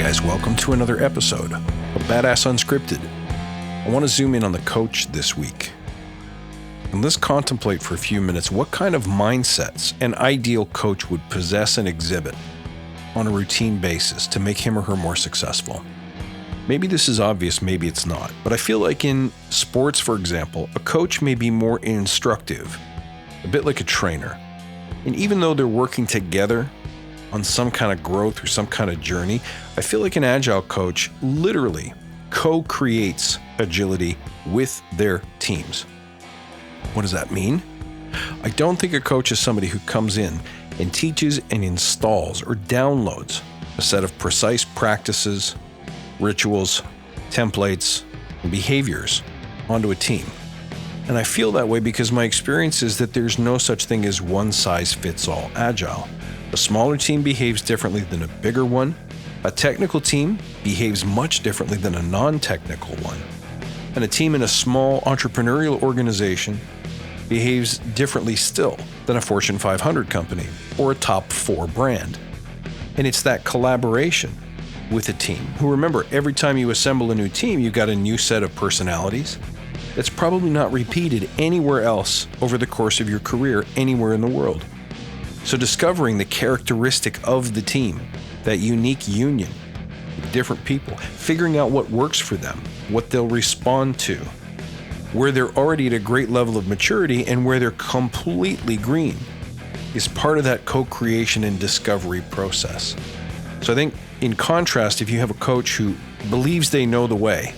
guys, welcome to another episode of Badass Unscripted. I want to zoom in on the coach this week. And let's contemplate for a few minutes what kind of mindsets an ideal coach would possess and exhibit on a routine basis to make him or her more successful. Maybe this is obvious, maybe it's not, but I feel like in sports, for example, a coach may be more instructive, a bit like a trainer. And even though they're working together on some kind of growth or some kind of journey, I feel like an Agile coach literally co-creates agility with their teams. What does that mean? I don't think a coach is somebody who comes in and teaches and installs or downloads a set of precise practices, rituals, templates, and behaviors onto a team. And I feel that way because my experience is that there's no such thing as one-size-fits-all Agile. A smaller team behaves differently than a bigger one. A technical team behaves much differently than a non-technical one. And a team in a small entrepreneurial organization behaves differently still than a Fortune 500 company or a top 4 brand. And it's that collaboration with a team, who, remember, every time you assemble a new team, you've got a new set of personalities that's probably not repeated anywhere else over the course of your career anywhere in the world. So discovering the characteristic of the team, that unique union with different people, figuring out what works for them, what they'll respond to, where they're already at a great level of maturity and where they're completely green, is part of that co-creation and discovery process. So I think in contrast, if you have a coach who believes they know the way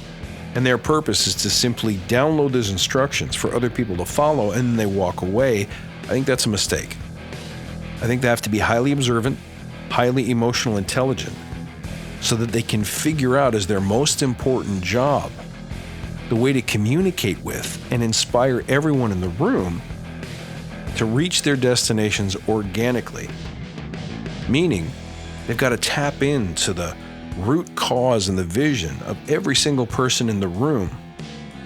and their purpose is to simply download those instructions for other people to follow and then they walk away, I think that's a mistake. I think they have to be highly observant, highly emotional intelligent, so that they can figure out as their most important job the way to communicate with and inspire everyone in the room to reach their destinations organically. Meaning, they've got to tap into the root cause and the vision of every single person in the room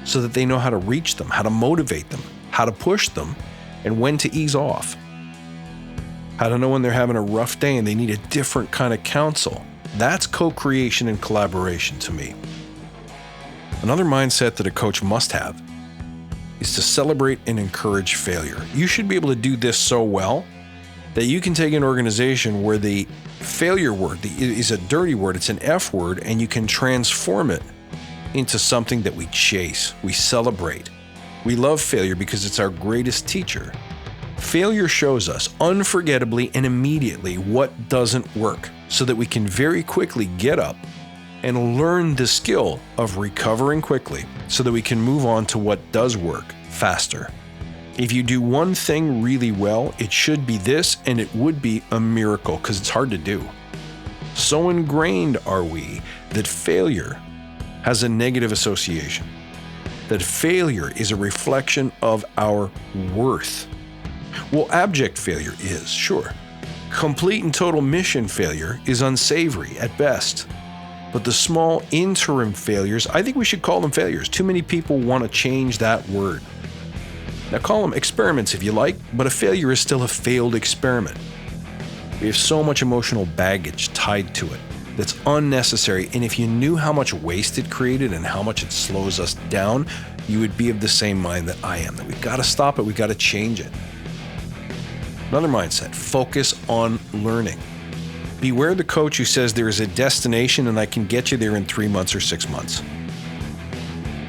so that they know how to reach them, how to motivate them, how to push them, and when to ease off. How to know when they're having a rough day and they need a different kind of counsel. That's co-creation and collaboration to me. Another mindset that a coach must have is to celebrate and encourage failure. You should be able to do this so well that you can take an organization where the failure word is a dirty word, it's an F word, and you can transform it into something that we chase, we celebrate. We love failure because it's our greatest teacher. Failure shows us unforgettably and immediately what doesn't work so that we can very quickly get up and learn the skill of recovering quickly so that we can move on to what does work faster. If you do one thing really well, it should be this, and it would be a miracle because it's hard to do. So ingrained are we that failure has a negative association, that failure is a reflection of our worth. Well, abject failure is, sure. Complete and total mission failure is unsavory at best. But the small interim failures, I think we should call them failures. Too many people want to change that word. Now call them experiments if you like, but a failure is still a failed experiment. We have so much emotional baggage tied to it that's unnecessary, and if you knew how much waste it created and how much it slows us down, you would be of the same mind that I am, that we've got to stop it, we've got to change it. Another mindset, focus on learning. Beware the coach who says there is a destination and I can get you there in 3 months or 6 months.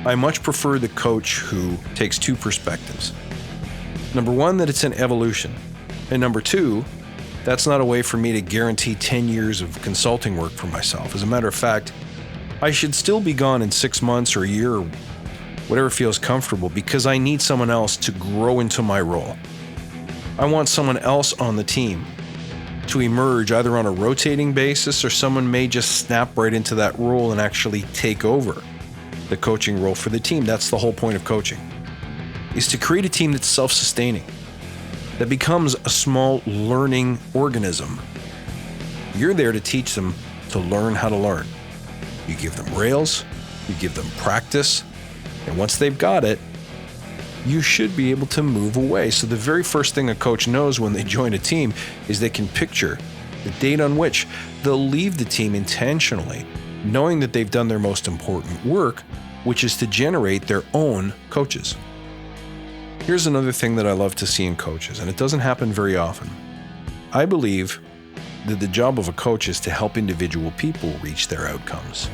I much prefer the coach who takes two perspectives. Number one, that it's an evolution. And number two, that's not a way for me to guarantee 10 years of consulting work for myself. As a matter of fact, I should still be gone in 6 months or a year or whatever feels comfortable because I need someone else to grow into my role. I want someone else on the team to emerge either on a rotating basis or someone may just snap right into that role and actually take over the coaching role for the team. That's the whole point of coaching, is to create a team that's self-sustaining, that becomes a small learning organism. You're there to teach them to learn how to learn. You give them rails, you give them practice, and once they've got it, you should be able to move away. So the very first thing a coach knows when they join a team is they can picture the date on which they'll leave the team intentionally, knowing that they've done their most important work, which is to generate their own coaches. Here's another thing that I love to see in coaches, and it doesn't happen very often. I believe that the job of a coach is to help individual people reach their outcomes.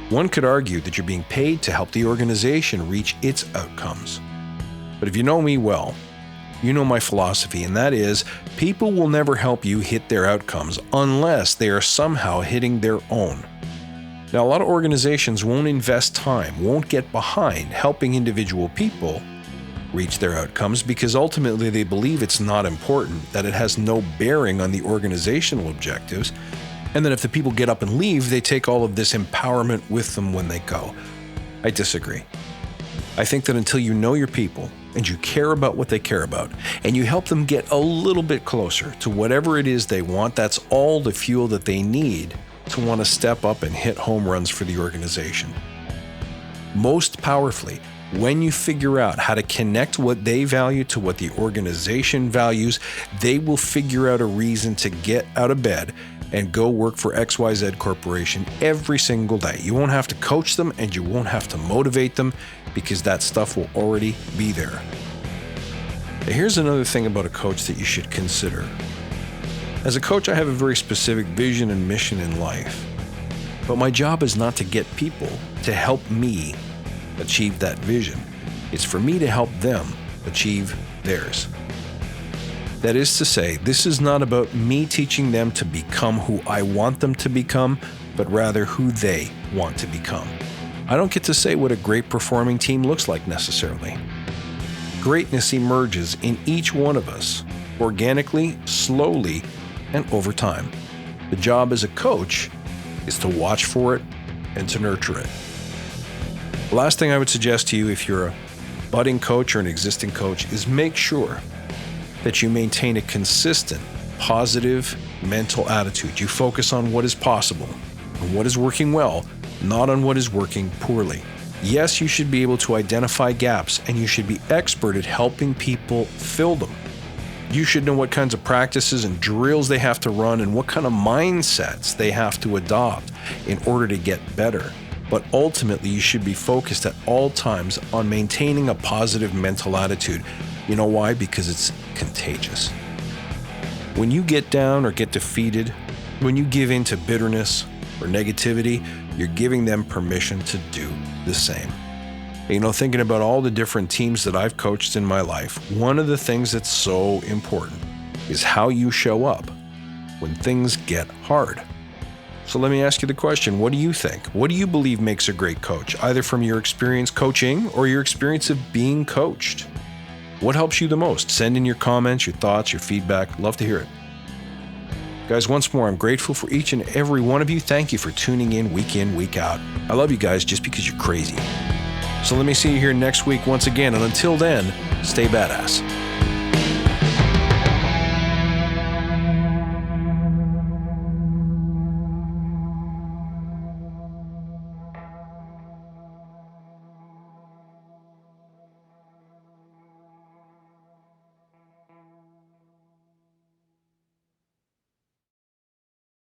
One could argue that you're being paid to help the organization reach its outcomes. But if you know me well, you know my philosophy, and that is people will never help you hit their outcomes unless they are somehow hitting their own. Now, a lot of organizations won't invest time, won't get behind helping individual people reach their outcomes because ultimately they believe it's not important, that it has no bearing on the organizational objectives, and that if the people get up and leave, they take all of this empowerment with them when they go. I disagree. I think that until you know your people and you care about what they care about and you help them get a little bit closer to whatever it is they want, that's all the fuel that they need to want to step up and hit home runs for the organization. Most powerfully, when you figure out how to connect what they value to what the organization values, they will figure out a reason to get out of bed and go work for XYZ Corporation every single day. You won't have to coach them and you won't have to motivate them because that stuff will already be there. Now, here's another thing about a coach that you should consider. As a coach, I have a very specific vision and mission in life, but my job is not to get people to help me achieve that vision. It's for me to help them achieve theirs. That is to say, this is not about me teaching them to become who I want them to become, but rather who they want to become. I don't get to say what a great performing team looks like necessarily. Greatness emerges in each one of us, organically, slowly, and over time. The job as a coach is to watch for it and to nurture it. The last thing I would suggest to you if you're a budding coach or an existing coach is make sure that you maintain a consistent, positive mental attitude. You focus on what is possible and what is working well, not on what is working poorly. Yes, you should be able to identify gaps and you should be expert at helping people fill them. You should know what kinds of practices and drills they have to run and what kind of mindsets they have to adopt in order to get better. But ultimately, you should be focused at all times on maintaining a positive mental attitude. You know why? Because it's contagious. When you get down or get defeated, when you give in to bitterness or negativity, you're giving them permission to do the same. You know, thinking about all the different teams that I've coached in my life, one of the things that's so important is how you show up when things get hard. So let me ask you the question, what do you think? What do you believe makes a great coach, either from your experience coaching or your experience of being coached? What helps you the most? Send in your comments, your thoughts, your feedback. Love to hear it. Guys, once more, I'm grateful for each and every one of you. Thank you for tuning in, week out. I love you guys just because you're crazy. So let me see you here next week once again, and until then, stay badass.